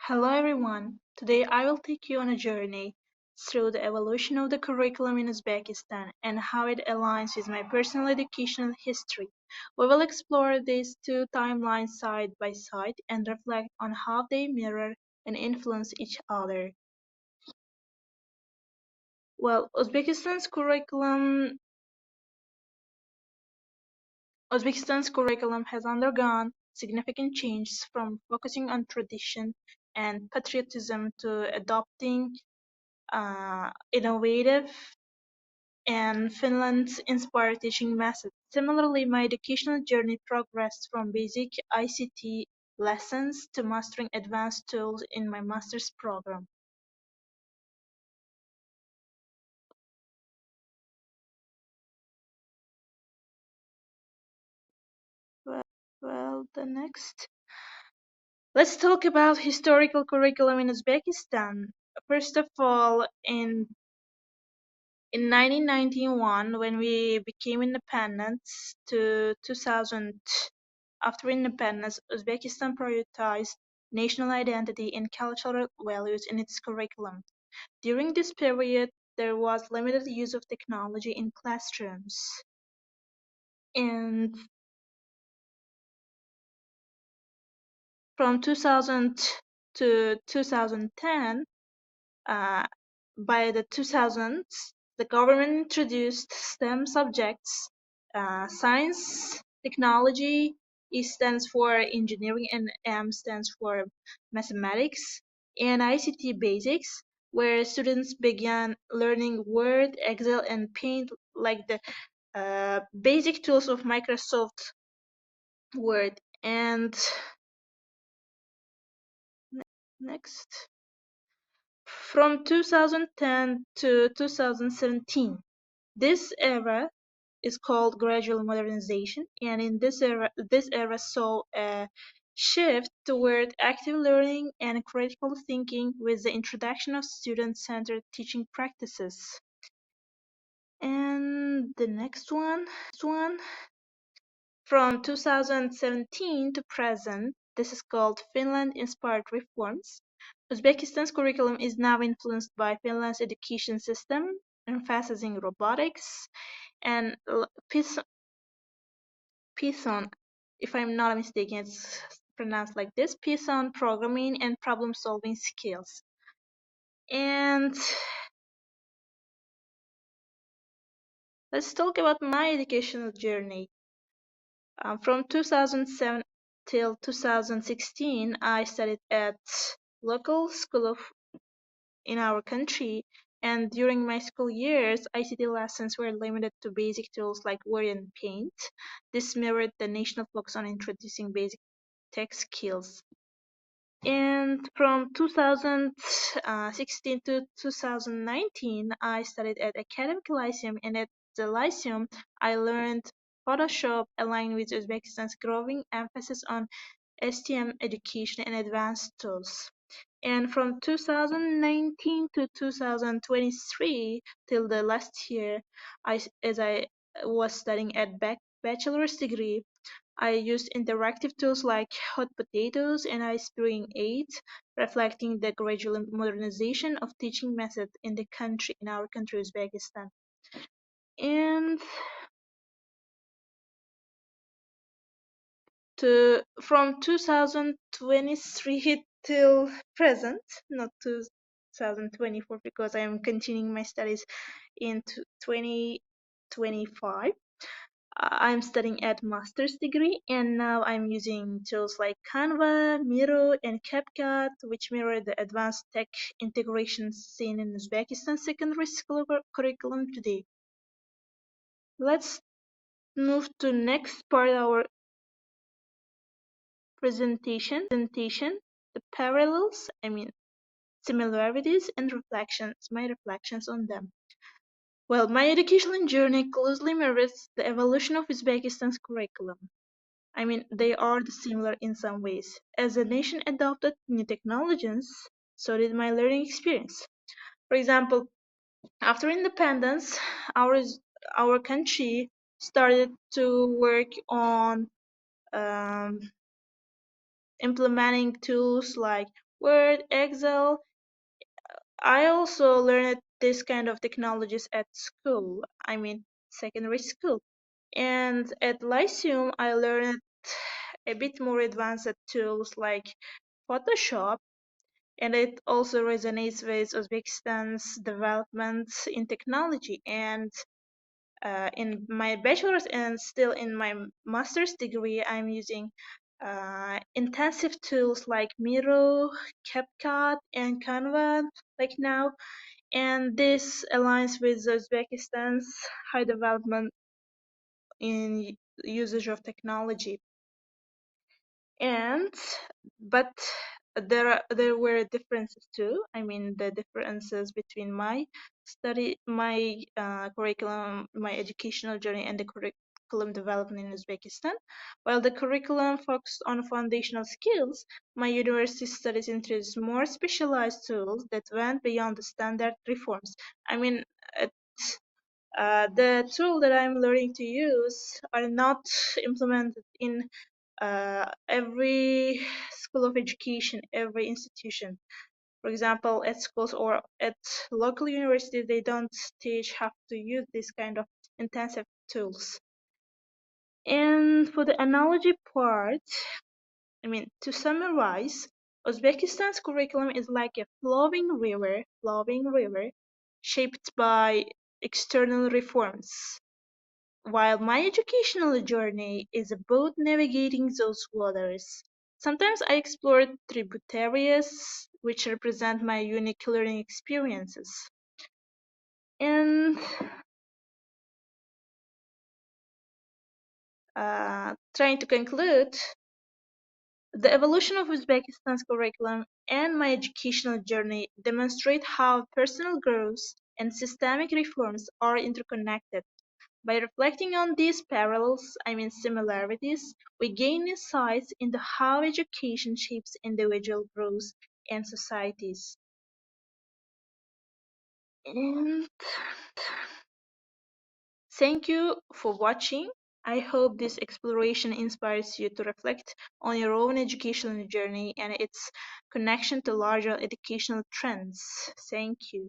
Hello everyone. Today I will take you on a journey through the evolution of the curriculum in Uzbekistan and how it aligns with my personal educational history. We will explore these two timelines side by side and reflect on how they mirror and influence each other. Well, Uzbekistan's curriculum has undergone significant changes from focusing on tradition and patriotism to adopting innovative and Finland's inspired teaching methods. Similarly, my educational journey progressed from basic ICT lessons to mastering advanced tools in my master's program. Well, the next. Let's talk about historical curriculum in Uzbekistan. First of all, in 1991, when we became independent, to 2000, after independence, Uzbekistan prioritized national identity and cultural values in its curriculum. During this period, there was limited use of technology in classrooms. And from 2000 to 2010, uh, by the 2000s, the government introduced STEM subjects, science, technology, E stands for engineering, and M stands for mathematics, and ICT basics, where students began learning Word, Excel, and Paint, like the basic tools of Microsoft Word. And next. From 2010 to 2017, this era is called gradual modernization, and in this era saw a shift toward active learning and critical thinking with the introduction of student-centered teaching practices. And the next one, from 2017 to present, this is called Finland-inspired reforms. Uzbekistan's curriculum is now influenced by Finland's education system, emphasizing robotics and Python, if I'm not mistaken, it's pronounced like this, Python programming and problem-solving skills. And let's talk about my educational journey. From 2007 till 2016, I studied at local school in our country, and during my school years, ICT lessons were limited to basic tools like Word and Paint. This mirrored the national focus on introducing basic tech skills. And from 2016 to 2019, I studied at Academic Lyceum, and at the Lyceum, I learned Photoshop aligned with Uzbekistan's growing emphasis on STEM education and advanced tools. And from 2019 to 2023 till the last year, as I was studying at bachelor's degree, I used interactive tools like Hot Potatoes and Ice-Brewing 8, reflecting the gradual modernization of teaching method in our country, Uzbekistan. And from 2023 till present, not 2024, because I am continuing my studies in 2025. I'm studying at master's degree, and now I'm using tools like Canva, Miro, and CapCut, which mirror the advanced tech integration seen in Uzbekistan's secondary school curriculum today. Let's move to next part of our presentation, the parallels, similarities and my reflections on them. Well, my educational journey closely mirrors the evolution of Uzbekistan's curriculum. They are similar in some ways. As the nation adopted new technologies, so did my learning experience. For example, after independence, our our country started to work on um, implementing tools like Word, Excel. I also learned this kind of technologies at school. I mean, secondary school. And at Lyceum, I learned a bit more advanced tools like Photoshop, and it also resonates with Uzbekistan's development in technology. And in my bachelor's and still in my master's degree, I'm using intensive tools like Miro, CapCut, and Canva, like now. And this aligns with Uzbekistan's high development in usage of technology. And but there were differences too. I mean, the differences between my curriculum, my educational journey, and the curriculum development in Uzbekistan. While the curriculum focused on foundational skills, my university studies introduced more specialized tools that went beyond the standard reforms. I mean, it, the tool that I'm learning to use are not implemented in every school of education, every institution. For example, at schools or at local universities, they don't teach how to use this kind of intensive tools. And for the analogy part, I mean, to summarize, Uzbekistan's curriculum is like a flowing river, shaped by external reforms, while my educational journey is about navigating those waters. Sometimes I explore tributaries, which represent my unique learning experiences. And trying to conclude, the evolution of Uzbekistan's curriculum and my educational journey demonstrate how personal growth and systemic reforms are interconnected. By reflecting on these parallels, I mean similarities, we gain insights into how education shapes individual growth and societies. And thank you for watching. I hope this exploration inspires you to reflect on your own educational journey and its connection to larger educational trends. Thank you.